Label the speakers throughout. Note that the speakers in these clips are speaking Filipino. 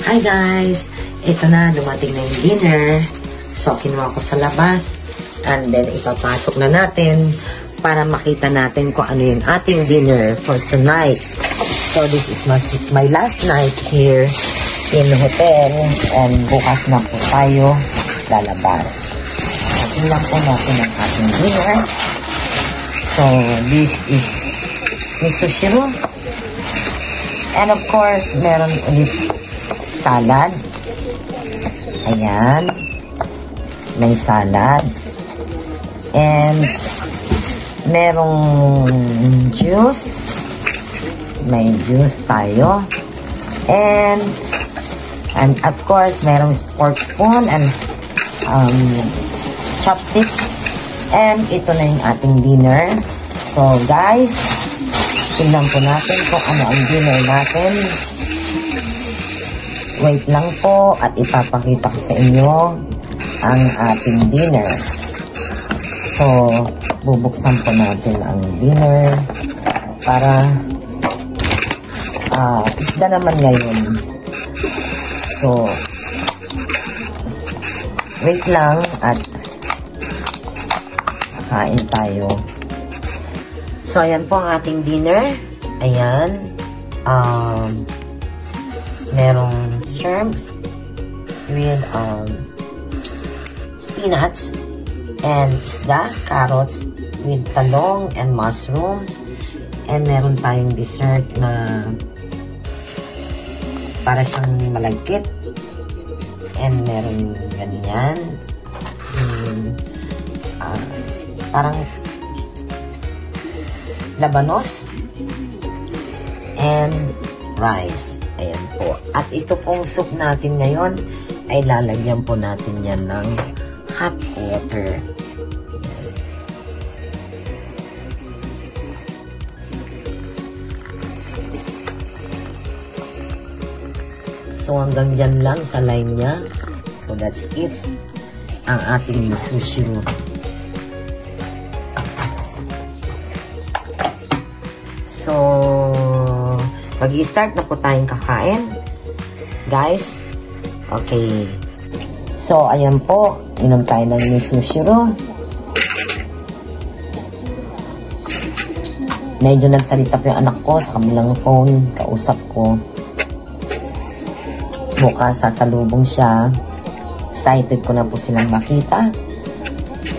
Speaker 1: Hi guys! Ito na, dumating na yung dinner. So, kinuha ko sa labas. And then, ipapasok na natin para makita natin kung ano yung ating dinner for tonight. So, this is my last night here in the hotel. And bukas na po tayo lalabas. So, tingnan po natin ang ating dinner. So, this is miso shiro. And of course, meron ulit salad. Ayan. May salad. And merong juice. May juice tayo. And of course, merong fork spoon and chopstick. And ito na yung ating dinner. So guys, tingnan po natin kung ano ang dinner natin. Wait lang po at ipapakita ko sa inyo ang ating dinner. So, bubuksan po natin ang dinner para isda naman ngayon. So, wait lang at kain tayo. So, ayan po ang ating dinner. Ayan. Merong shrimps with spinach and isda, carrots with talong and mushroom. And meron tayong dessert na para siyang malagkit. And meron ganyan. Parang labanos and rice. Ayan po. At ito pong soup natin ngayon ay lalagyan po natin yan ng hot water. So hanggang dyan lang sa line niya. So that's it. Ang ating sushi. So mag-i-start na po tayong kakain. Guys. Okay. So, ayan po. Inom tayo ng miso shiro. Medyo nagsalita po yung anak ko sa kabilang phone. Kausap ko. Bukas sasalubong siya. Excited ko na po silang makita.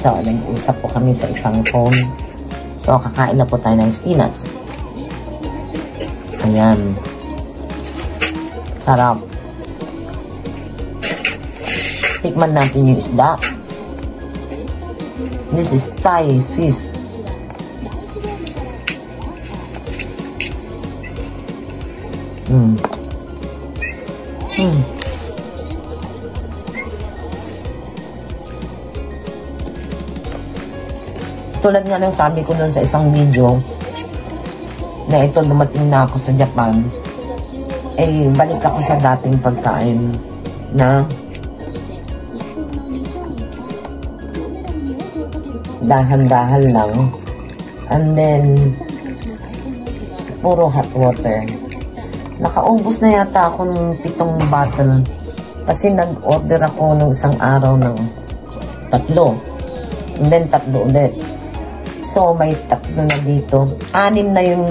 Speaker 1: So, nag-usap po kami sa isang phone. So, kakain na po tayo ng spinach. Ayan. Sarap. Tikman natin yung isda. This is Thai fish. Tulad nga ng sabi ko nun sa isang video, na ito dumating na ako sa Japan, eh balik ako sa dating pagkain na dahan-dahan lang, and then puro hot water. Nakaubos na yata ako ng 7 bottle kasi nag-order ako ng isang araw ng 3, and then 3 ulit. So, may 3 na dito. 6 na yung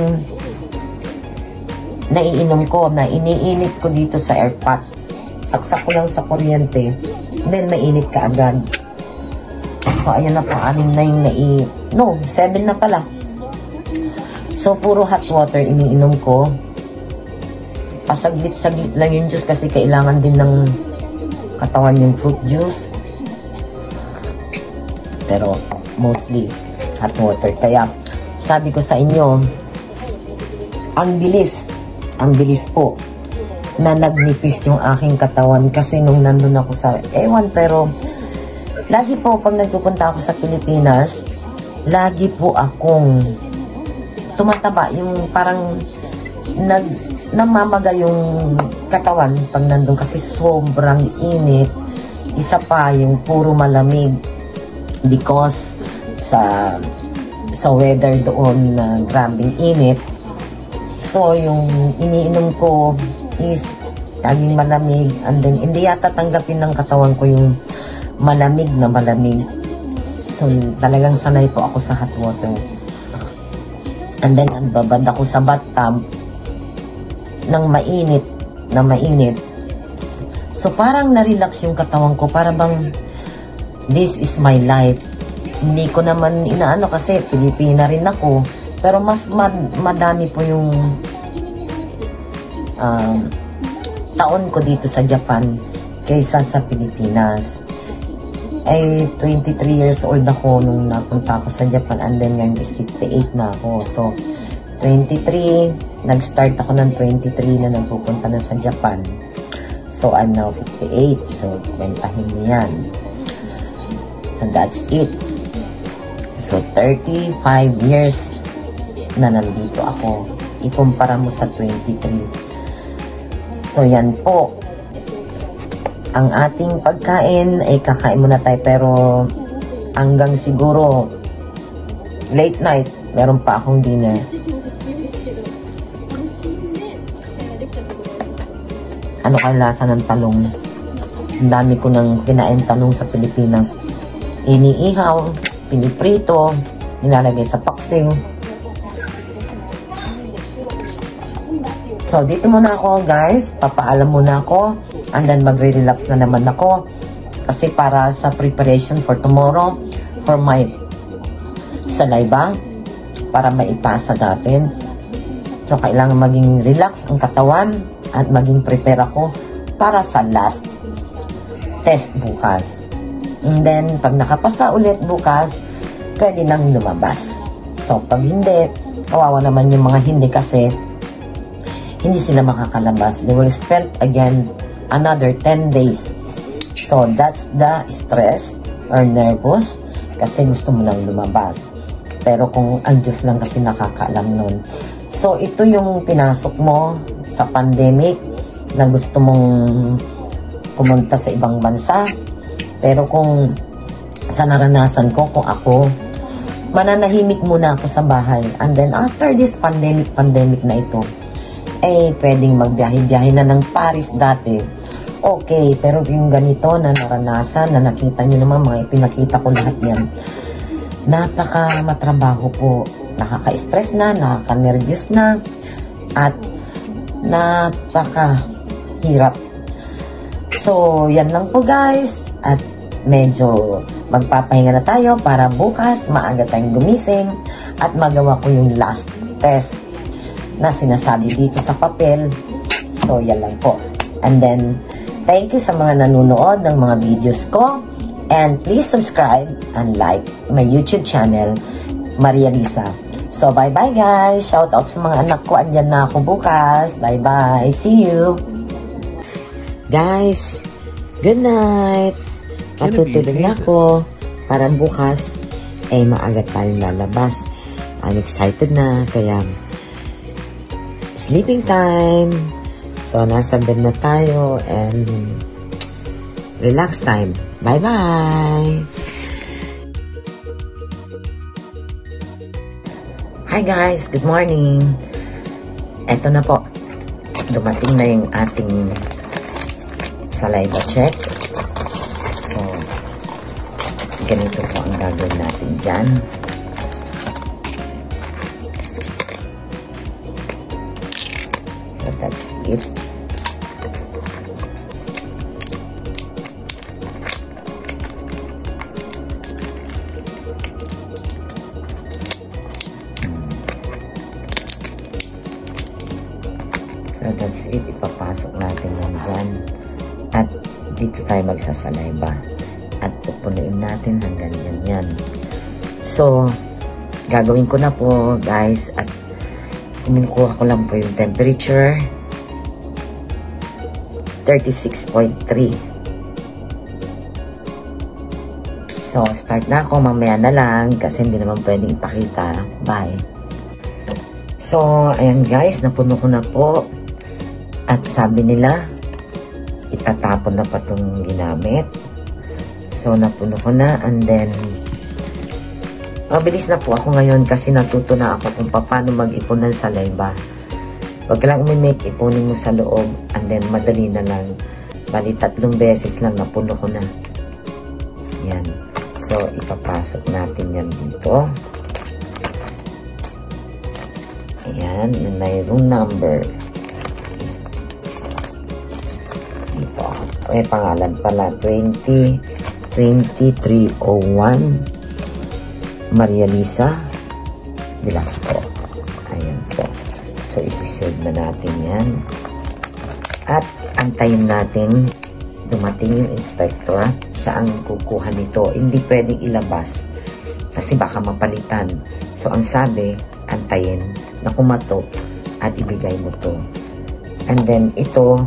Speaker 1: naiinom ko, na iniinit ko dito sa airpot. Saksak ko lang sa kuryente. Then, mainit ka agad. So, ayan na po. 6 na yung 7 na pala. So, puro hot water iniinom ko. Pasaglit-saglit lang yung juice kasi kailangan din ng katawan yung fruit juice. Pero, mostly hot water. Kaya, sabi ko sa inyo, ang bilis po na nagnipis yung aking katawan kasi nung nandun ako sa ewan, pero lagi po pag nagpupunta ako sa Pilipinas, lagi po akong tumataba, yung parang namamaga yung katawan pag nandun kasi sobrang init. Isa pa yung puro malamig because sa weather doon na grabing init. So, yung iniinom ko is laging malamig, and then hindi yata tanggapin ng katawan ko yung malamig na malamig. So, talagang sanay po ako sa hot water. And then, babad ako sa bathtub ng mainit na mainit. So, parang na-relax yung katawan ko. Para bang, this is my life. Hindi ko naman inaano kasi Pilipina rin ako. Pero mas madami po yung taon ko dito sa Japan kaysa sa Pilipinas. Ay, 23 years old ako nung napunta ako sa Japan, and then ngayon is 58 na ako. So, 23, nag-start ako ng 23 na nagpupunta na sa Japan. So, I'm now 58. So, kwentahin mo yan. And that's it. So, 35 years na nandito ako. Ikumpara mo sa 23. So, yan po. Ang ating pagkain ay kakain muna tayo, pero hanggang siguro late night meron pa akong dinner. Ano kaya lasa ng talong? Ang dami ko nang kinain talong sa Pilipinas. Iniihaw, piniprito, nilalagay sa paksiw. So, dito muna ako, guys. Papaalam muna ako. And then, magre-relax na naman ako. Kasi para sa preparation for tomorrow, for my saliva, para maipasa natin. So, kailangan maging relax ang katawan at maging prepare ako para sa last test bukas. And then, pag nakapasa ulit bukas, pwede nang lumabas. So, pag hindi, kawawa naman yung mga hindi kasi hindi sila makakalabas. They will spend again another 10 days. So, that's the stress or nervous kasi gusto mo lang lumabas. Pero kung ang Diyos lang kasi nakakaalam nun. So, ito yung pinasok mo sa pandemic na gusto mong pumunta sa ibang bansa. Pero kung sa naranasan ko, kung ako, mananahimik muna ako sa bahay. And then, after this pandemic na ito, eh, pwedeng magbiyahe-biyahe na ng Paris dati. Okay, pero yung ganito na naranasan, na nakita nyo naman, mga ipinakita ko lahat yan. Napaka matrabaho po. Nakaka-stress na, nakaka-nervous na, at napaka hirap. So, yan lang po guys. At medyo magpapahinga na tayo para bukas maaga tayong gumising at magawa ko yung last test na sinasabi dito sa papel. So, yan lang po. And then, thank you sa mga nanonood ng mga videos ko. And please subscribe and like my YouTube channel, Maria Lisa. So, bye-bye guys. Shout out sa mga anak ko. Andyan na ako bukas. Bye-bye. See you. Guys, good night. Matutulog na ako. Para bukas, ay maaga tayong lalabas. I'm excited na. Kaya, sleeping time. So, nasa bed na tayo and relax time. Bye-bye! Hi guys! Good morning! Eto na po. Dumating na yung ating saliva check. So, ganito po ang gagawin natin dyan. So, that's it. So, that's it. Ipapasok natin yan dyan. At dito tayo magsasalayba. At pupunuin natin hanggang dyan yan. So, gagawin ko na po, guys. At kumukuha ko lang po yung temperature. 36.3. So, start na ako. Mamaya na lang. Kasi hindi naman pwedeng ipakita. Bye. So, ayan guys. Napuno ko na po. At sabi nila, itatapon na pa itong ginamit. So, napuno ko na. And then, mabilis na po ako ngayon kasi natuto na ako kung paano mag-ipon ng saliva. Huwag ka lang umimik, ipunin mo sa loob, and then madali na lang. Bali, 3 beses lang napuno ko na. Yan. So, ipapasok natin yan dito. Ayan, may room number is dito. May pangalan pala, 20301 Maria Lisa Velasco. Ayan po. So, isi-save na natin yan. At, antayin natin dumating yung inspector. Siya ang kukuha nito. Hindi pwedeng ilabas kasi baka mapalitan. So, ang sabi, antayin na kumato at ibigay mo to. And then, ito,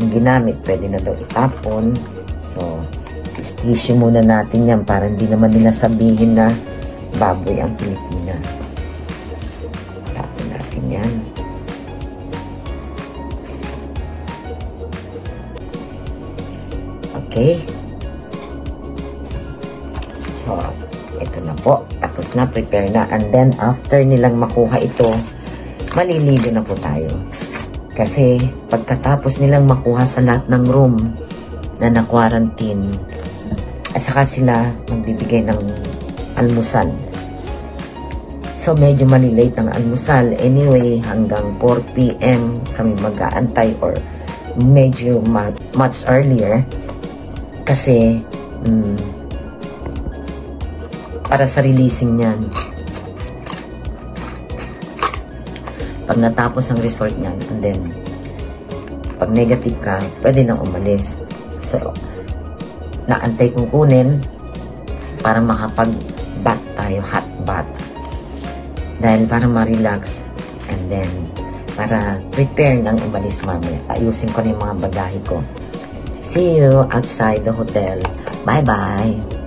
Speaker 1: yung ginamit, pwede na daw itapon. So, tissue muna natin yan para hindi naman nila sabihin na baboy ang Pilipina. Tapon natin yan. Okay. So, ito na po. Tapos na, prepare na. And then, after nilang makuha ito, maliligo na po tayo. Kasi, pagkatapos nilang makuha sa lahat ng room na na-quarantine, at saka sila magbibigay ng almusal. So, medyo malilate ang almusal. Anyway, hanggang 4 p.m. kami mag-aantay or medyo much earlier. Kasi, para sa releasing niyan. Pag natapos ang resort niyan, and then, pag negative ka, pwede nang umalis. So, naantay kong kunin para makapag-bath tayo, hot bath. Dahil para ma-relax, and then, para prepare nang umalis mamaya. Ayusin ko na yung mga bagahe ko. See you outside the hotel. Bye-bye!